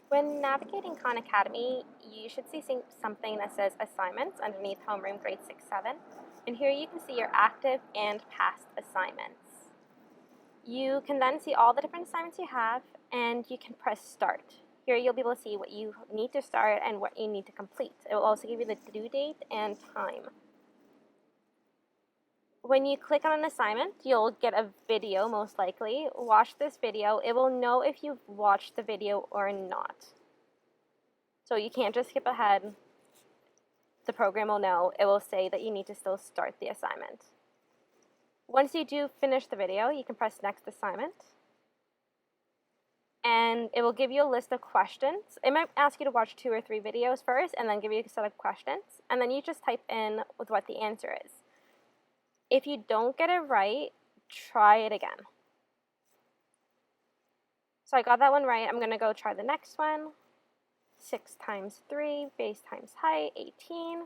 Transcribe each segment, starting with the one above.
When navigating Khan Academy, you should see something that says assignments underneath homeroom grade 6, 7. And here you can see your active and past assignments. You can then see all the different assignments you have, and you can press start. Here you'll be able to see what you need to start and what you need to complete. It will also give you the due date and time. When you click on an assignment, you'll get a video most likely. Watch this video. It will know if you've watched the video or not. So you can't just skip ahead. The program will know. It will say that you need to still start the assignment. Once you do finish the video, you can press next assignment. And it will give you a list of questions. It might ask you to watch 2 or 3 videos first and then give you a set of questions. And then you just type in with what the answer is. If you don't get it right, try it again. So I got that one right. I'm going to go try the next one. 6 times 3, base times height, 18.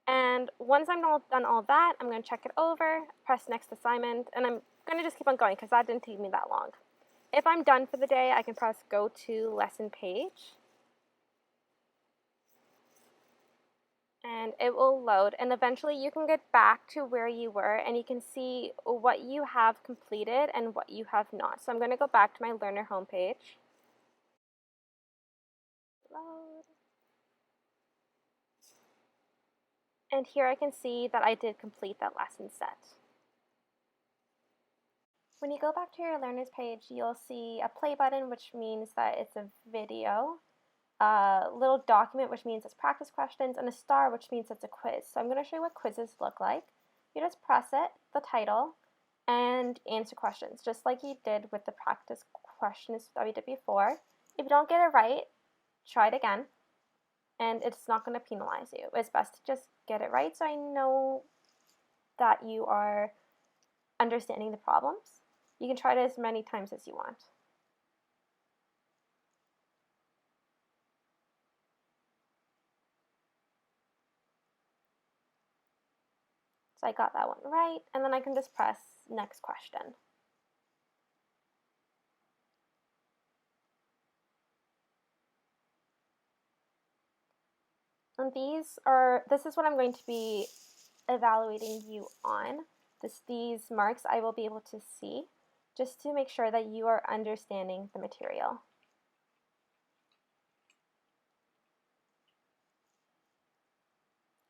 And once I'm all done all that, I'm going to check it over, press next assignment, and I'm going to just keep on going because that didn't take me that long. If I'm done for the day, I can press go to lesson page. And it will load, and eventually you can get back to where you were and you can see what you have completed and what you have not. So I'm going to go back to my learner homepage. Load. And here I can see that I did complete that lesson set. When you go back to your learners page, you'll see a play button, which means that it's a video, a little document, which means it's practice questions, and a star, which means it's a quiz. So I'm going to show you what quizzes look like. You just press it, the title, and answer questions, just like you did with the practice questions that we did before. If you don't get it right, try it again, and it's not going to penalize you. It's best to just get it right so I know that you are understanding the problems. You can try it as many times as you want. So I got that one right, and then I can just press next question. And this is what I'm going to be evaluating you on. These marks I will be able to see just to make sure that you are understanding the material.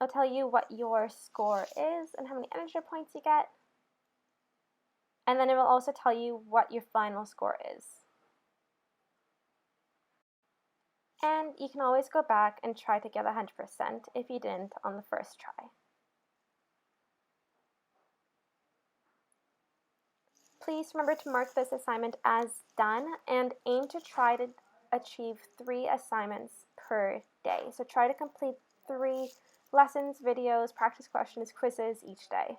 I'll tell you what your score is and how many integer points you get. And then it will also tell you what your final score is. And you can always go back and try to get 100% if you didn't on the first try. Please remember to mark this assignment as done and aim to try to achieve 3 assignments per day. So try to complete 3 lessons, videos, practice questions, quizzes each day.